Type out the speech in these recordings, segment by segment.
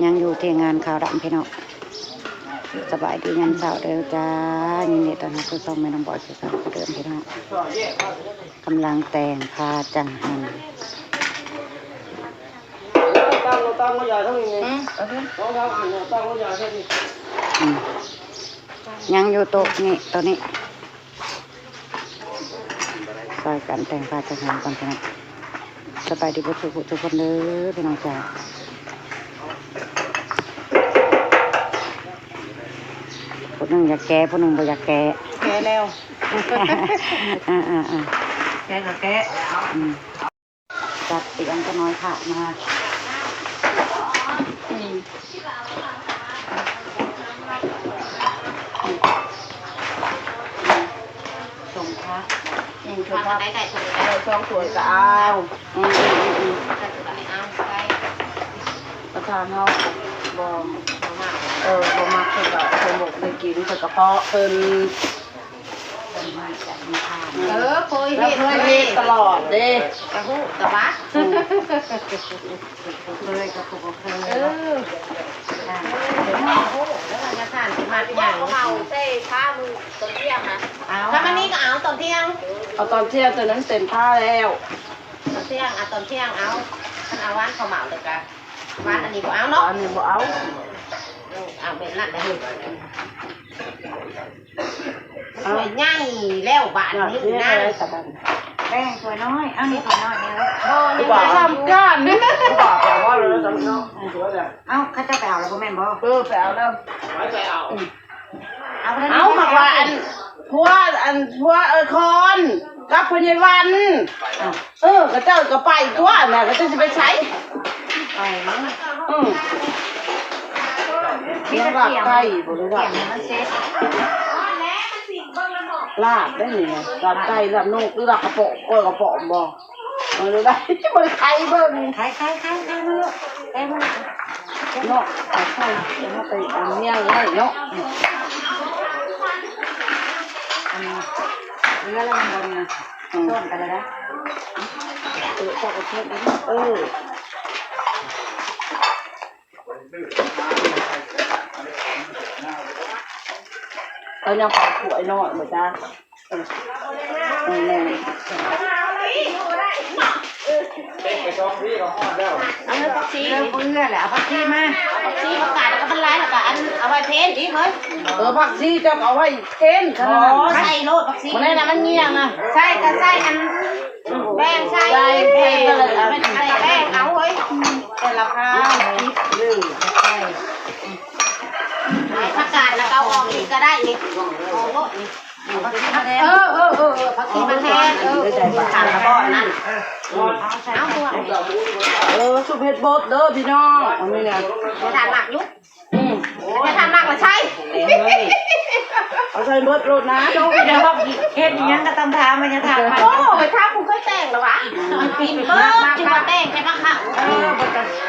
ยังอยู่ที่งานข่าวดำพี่น้องสบายดียันเสาร์เด้อจ้ายินดีต้อนรับสู่ช่องแม่น้องบอยคือกันเดิมพี่น้องกำลังแต่งพาจังหันตั้งก็ใหญ่เท่านี้ตั้งก็ใหญ่เท่านี้ยังอยู่โต๊ะนี่ตัวนี้ซอยกันแต่งพาจังหันก่อนพี่น้องสบายดีบ่ทุกคนเด้อพี่น้องจ้าผู้หนึ่งอยากแก่ผู้หนึ่งบ่อยากแก่แก่แล้วแก่กับแก่จัดเตียงก็น้อยค่ะมาส่งพักส่งพักได้ได้ช่องสวยก็เอาประธานเขาบอกบ่มักเพิ่นก็เพิ่นบอกได้กินเพิ่นกระเพาะเพิ่นเคยเฮ็ดตลอดเด้กระหู้กระบะเลยกับผู้ปกครองแล้วมันจะทานสิมาอย่างเมาใส่ผ้ามือตอนเที่ยงนะถ้ามันนี่ก็เอาตอนเที่ยงเอาตอนเที่ยงตอนนั้นเต็มผ้าแล้วตอนเที่ยงตอนเที่ยงเอาท่านเอาวันเขาเหมาเลยกันวันอันนี้บ่เอาเนาะอันนี้บ่เอาเป็นนั่นเลยสวยง่ายแล้วบ้านนี้น่าแป้งสวยน้อยเอานี่สวยน้อยนี่เลยบ่ทำกันนี่บ่แปลว่าเราทำเนาะสวยเลยเอาข้าจะไปเอาแล้วพ่อแม่บอกไปเอาแล้วไปเอามาว่าพัวคอนกับพญาวันก็เจ้าก็ไปตัวน่ะก็จะไปใช้ไปมั้งเลี้ยงลาบไก่บ่รู้ว่าลาบได้นี่ไงลาบไก่ลาบนกหรือลาบกระโปะก้อยกระโปะบ่บ่รู้ได้บ่ได้ไข่เบิ่งไข่มาลูกไข่มาเนาะไข่เดี๋ยวมาไปอันเนี้ยไว้เนาะเรือแล้วมันบนนะต้นกันเลยนะจับกระเทียมเอายังปากขวายหน่อยเหมือนจ้าแน่ไปซ้อมพี่เราฮอดแล้วเอาเลยผักชีเรื่องเพื่อแหละเอาผักชีมาผักชีประกาศแล้วก็เป็นไรแล้วก็เอาไว้เพนอีกเฮ้ยผักชีจะเอาไว้เพนใส่โลดผักชีมันน่ะมันเงี้ยงอ่ะใส่ก็ใส่อันแป้งใส่แป้งไม่ใส่แป้งเอาเฮ้ยแต่ละข้าวใส่ประกาศแล้วก็ออกอีกก็ได้อีกโอ้โหผักชีมาแทนผักชีมาแทนขาดแล้วก็นั่นเอาตัวชุบเห็ดบดเด้อพี่น้องอันนี้เนี่ยจะทานหมักยุบจะทานหมักมาใช่เอาใส่บดโรดนะเดี๋ยวบอกเห็ดยังก็ต้องทำมันจะทำมันโอ้ไปทำคุณเคยแต่งหรอวะปีนเบิ้ลจิมาแต่งใช่ปะค่ะ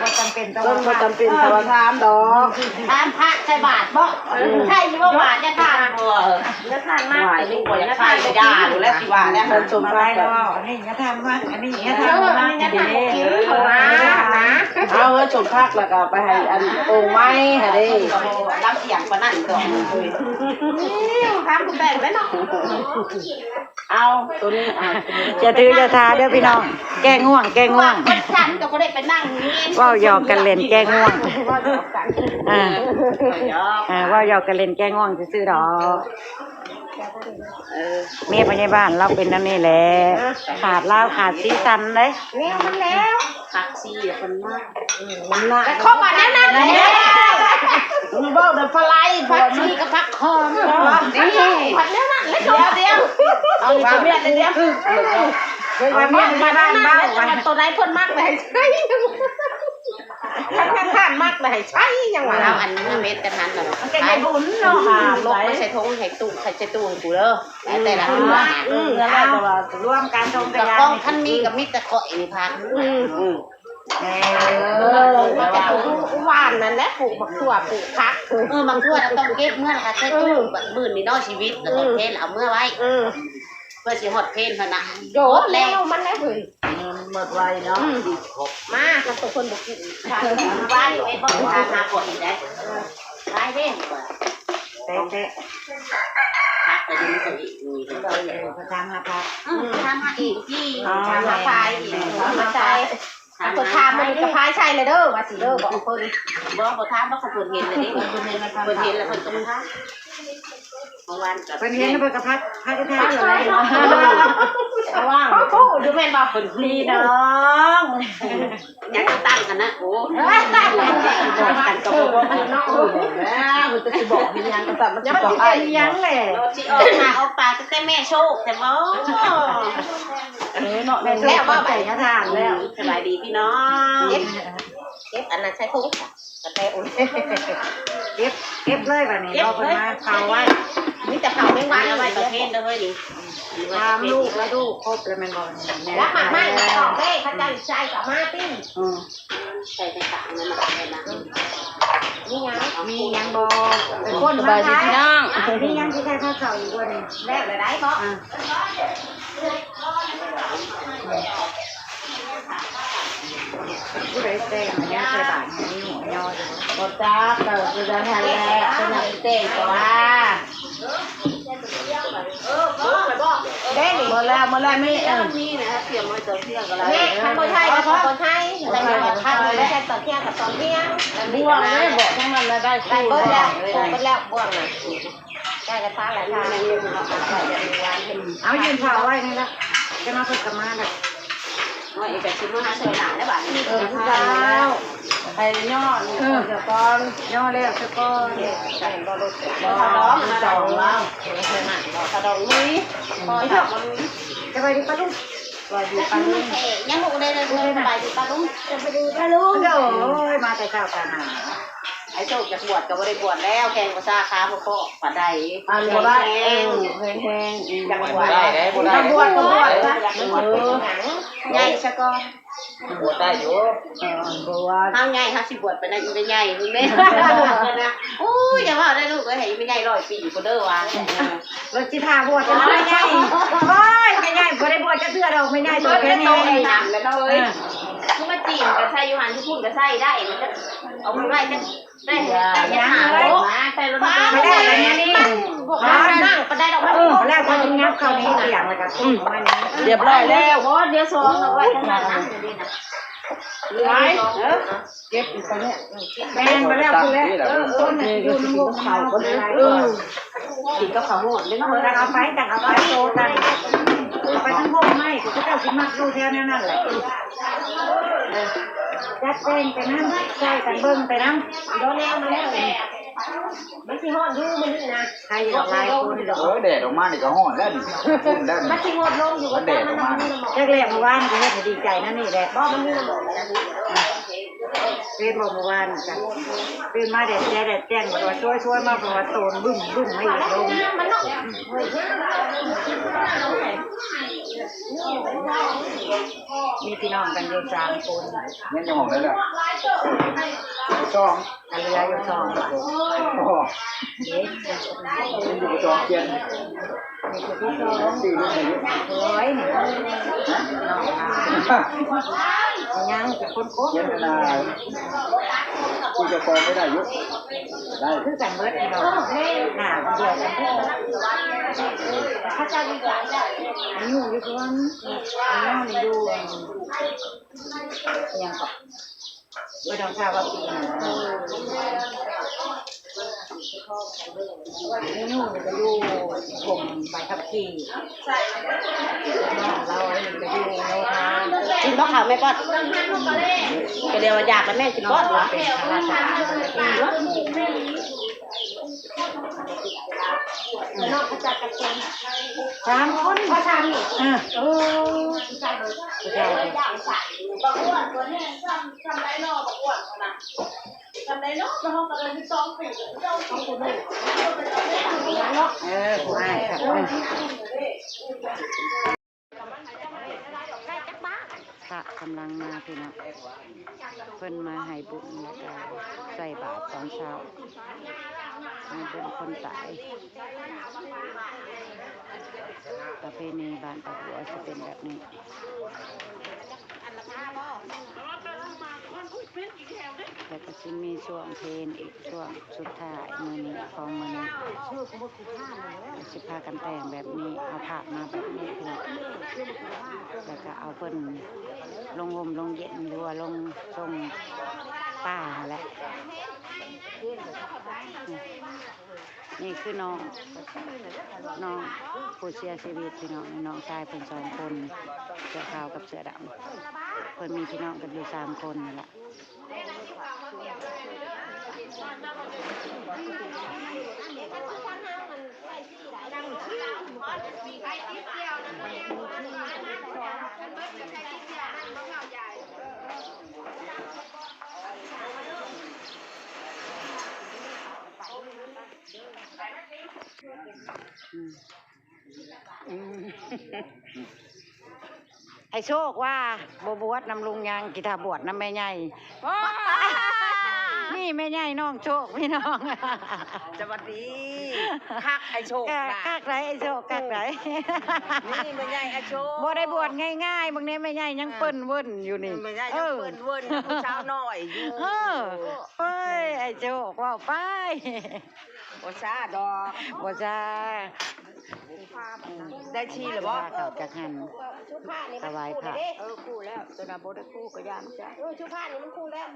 บ่จำเป็นต้องบ่จำเป็นแต่ว่าทำดอกทำผักใส่บาทบ่ใช่ยี่ว่าบาทจะทานจะทานมากแต่ไม่ควรจะทานไม่ได้หรือแล้วสิว่าเนี่ยสมไปแล้วอันนี้จะทำว่าอันนี้จะทำว่าจะทำกินนะเอาไว้ชมภาคแล้วก็ไปให้อันโอ่งไม้ฮะดิรับเสียงปนั่นก่อนทำคุณแบ่งไว้เนาะเอาตัวนี้จะถือจะทาเด้อพี่น้องแก้ง่วงวันจันทร์ก็ได้ไปนั่งนี่ว่าหยอกกันเล่นแก้ง่วงว่าหยอกกันเล่นแก้ง่วงซื่อๆดอกเมียพยาบาลเราเป็นนั่นนี่แหละขาดเล่าขาดซีซันเลยเนี่ยมันแล้วผักซีคนมากแต่ข้อมานั่นเลยมีบ้าเดินปลายผักซีกับผักคอมนี่ผักแล้วนั่นเดี๋ยวเอาไปเมียเดี๋ยวมาเมียมาบ้านบ้านตัวไหนพ่นมากเลยใช่ท่านมากเลยใช่ยังหวะเราอันนี้เม็ดกันทันเหรอแกงบุญเนาะลงไม่ใช่ทงใส่ตู้ใส่ตู้กูเด้อแต่ละตัวแล้วร่วมการชมกับกล้องท่านมีกับมิตรเกาะอีพันหวานนั่นแหละปลูกบักถั่วปลูกพักบักถั่วต้องเก็บเมื่อค่ะใช้ตู้แบบมื่นนี่นอกชีวิตแล้วต้องเพลเอาเมื่อไว้เพื่อสิหดเพลขนาดโยดแล้วมันแล้วเฮ้ยหมดไวเนาะมากระตุก คนบอกกินทานบ้านไอ้บ้านทานมาก่อนได้ได้เด้ก่อนเตะพักแต่ดีสุดมีพระธรรมพระทำมาอีกที่ทำมาพายอีกมาใช้คนทำมันกระพายใช่เลยเด้อมาสิเด้อบอกคนบอกทำบอกคนเห็นเลยดิคนเห็นแล้วคนต้องทำเมื่อวานกับเป็นเห็นแล้วเป็นกระพัดพัดกระแทกเลยว่างเขาดูแม่บอกคนพี่น้อง อยากตั้งกันนะโอ้ตั้งกันกับบอกมันนอกแล้วมันจะบอกมียังกันแต่มันจะบอกอะไรยังแหละที่ออกมาออกปลาจะได้แม่โชคแต่ว่าเนาะแล้วว่าไปยะทางแล้วสบายดีพี่น้องเก็บอันนั้นใช้คุ้มกระเตอุ่นเก็บเลยแบบนี้เราเป็นมาเผาไว้นี่จะเผาไม่ไหวเอาไว้ประเทศเลยดิทำลูกแล้วดูครบแล้วมันบอกแล้วหมักไม่ออกเด้เขาจะใส่กับมาติ้งใส่ต่างๆนั่นแหละนะมียังบอคนมาขายมียังที่ใครข้าวเสาอยู่บนแล้วเลยได้เพราะผู้ใดเต้นอันนี้ใส่บาทนี้หัวยออยู่บดจ้าเติร์ดจะทานแล้วจะนำเต้นก็ว่าเด้งเมื่อแล้วไม่นี่นะเสียงมันจะเที่ยงอะไรท่านผู้ชายกับคนไทยแต่เดี๋ยวท่านไม่ใช่ตอนเที่ยงกับตอนเที่ยงบ่วงเลยบอกทั้งนั้นแล้วได้คู่บ่วงแล้วบ่วงนะได้กระทะหลายทางเอายืนเผาไว้นี่ละจะมาฝึกกับมาแบบว่าอีกแบบชิ้นว่าเฉยหนาได้บ้างทุกคราวไอ้ย่อเดี๋ยวก่อนย่อเรียกสักก้อนใส่บอลลูนบอลล้อมมาดองแล้วกระดองลุยบอลดอกมันจะไปดูปลาลุงไปดูปลาลุงยังหนูได้เลยไปดูปลาลุงจะไปดูปลาลุงเดี๋ยวมาแต่เช้ากันหาไอ้โชคจะบวชก็ไม่ได้บวชแล้วแกงภาษาค้าพ่อปัดใดบวชแห้งจังบวชได้บวชก็บวชใหญ่ซะก่อนบวชได้อยู่บวชห้างใหญ่ห้าสิบบวชไปนะอีกใหญ่คุณแม่นะโอ้ยอย่าว่าได้ลูกก็เห็นไม่ใหญ่100 ปีก็เด้อว่ะรถจิพาบวชไม่ใหญ่โอ้ยไม่ใหญ่บ่ได้บวชจะเทื่อดอกไม่ใหญ่ตัวแค่นี้ถามแล้วเลยคือมาจีนกับใส่ยูหันที่พูดกับใส่ได้มันจะเอาไปไว้จะได้ยังเลยใส่รถไม่ได้อะไรนี่นั่งก็ได้ดอกไม้แล้วพอถึงงับคราวนี้เสียงเลยกับคุณของมันเรียบร้อยแล้วโอ้เดี๋ยว2เอาไว้ข้างหน้านะไว้เก็บอีกคนเนี่ยแมนมาแล้วคุณแล้วต้นเนี่ยอยู่ในวงเขาก็เลยกินกับข้าวหอมได้ไหมเอาไปแต่เอาไปโตตันไปทั้งวงไม่กูจะเอาขึ้นมาดูแถวนั่นแหละจัดเป็นไปน้ำใส่กันเบิ้งไปน้ำโดนแล้วมาแล้วไม่ใช่หอดดูมันนี่นะใครอยากลายคนเออแดดออกมานี่ก็ห่อนแล้วคุณได้ไม่ใช่หอดลงอยู่ก็แดดออกมาแรกๆเมื่อวานกูให้ดีใจนั่นนี่แหละบ้ามันนี่มันบอกเป็นบอกเมื่อวานจ้ะเป็นมาแดดแจ้งบอกว่าช่วยมาบอกว่าโตนบึ้มไม่หยุดลงมีพี่น้องกันอยู่3 คนนี่จะห่อนได้แล้ว2กันเรืออยู่2โอ้เด็กอยู่จอมเกียน4 นี่ร้อยนี่น้องยังเป็นคนโค้งเกียนนาที่จะกองไม่ได้ยุได้คือกันเบิดพี่น้องหน้าเดียวกันพระเจ้าดีใจอยู่อยู่ส่วนน้องนี่ดูยังก็ไม่ต้องทราบว่าปีไหนนี่นู่นก็อยู่กลุ่มใบขับขี่เราก็อยู่โนทานกินข้าวขาวไม่ป้อนก็เดี๋ยวอยากแล้วแม่กินป้อนเป็นข้าราชการนอกจากกระเทียม3 คนก็ทำนี่ใช่เลยบางอ้วนตัวนี้ทำไรนอกบางอ้วนนะทำไรนอกแล้วเขาก็เลยที่2 ปีเจ้าของคนนี้ผู้ให้ครับพระกำลังมาพี่น้องเพิ่นมาให้บุญแล้วก็ใส่บาตรตอนเช้าเป็นคนตายประเพณีบ้านตะกัวจะเป็นแบบนี้ แล้วก็สิมีช่วงเพลงอีกช่วงสุดท้ายมื้อนี้ของมื้อนี้สิพากันแต่งแบบนี้เอาผ้ามาแบบนี้พี่น้องแล้วก็เอาเพิ่นลงห่มลงเย็นหรือว่าลงทรงป้าแหละนี่คือน้องผู้เสียชีวิตพี่น้องน้องชายเป็น2 คนเสื้อขาวกับเสื้อดำเพิ่นมีพี่น้องกันอยู่3 คนนั่นแหละไอ้โชคว่าบวชนำลุงยังกิทาบวชนำแม่ใหญ่นี่แม่ใหญ่น้องโชคพี่น้องสวัสดีคักไอโชค คักไรไอ้โชคคักไร นี่แม่ใหญ่ไอโชค บ่ได้บวชง่ายๆบางเนี้ยแม่ใหญ่ยังเปิ้นเวิ้นอยู่นี่ แม่ใหญ่ยังเปิ้นเวิ้นผู้สาวน้อยอยู่ เฮ้ยไอ้โชคว่าไป บ่ซ่าดอก บ่จ้า ได้ชีหรือบ่ เขาจักหัน ชุดผ้านี่ ถ มัน วาย คู่ พระ เด้ คู่แล้วตัวนาบ่ได้คู่ก็ยามจ้ะ ชุดผ้านี่มันคู่แล้ว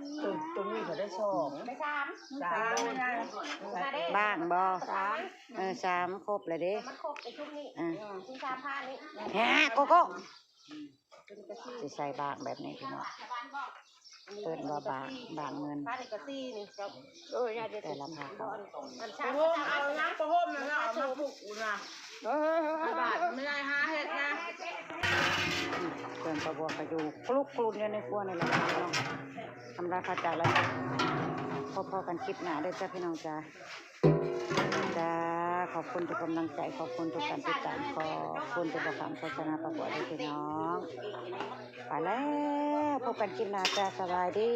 ตัวนี้เขาได้2 ไปสาม 3 เด้ บ้างบ่3ครบแล้วเด้ มันครบไปชุดนี้ชุดสามผ้านี่ ฮะโกโก้สิใส่บ้างแบบนี้พี่น้องเปิดว่าบางเงิน ผ้านี่ก็ซี่นี่ครับยาเด็ด แต่ละภาคเขา มันชา โฮมเอาน้ำประโฮมนะเอามาปลุกนะบาทไม่ได้หาเฮ็ดนะ เกินประบวกไปดูคลุกคลุนอยู่ในครัวนี่แหละพี่น้องทำราคาจ่ายแล้วพอๆกันคลิปหน้าด้วยจ้าพี่น้องจ้าจ้าขอบคุณทุกกำลังใจขอบคุณทุกการติดตามขอบคุณทุกคำโฆษณาประกวดด้วยพี่น้องไปแล้วพบกันคลิปหน้าจ้าสบายดี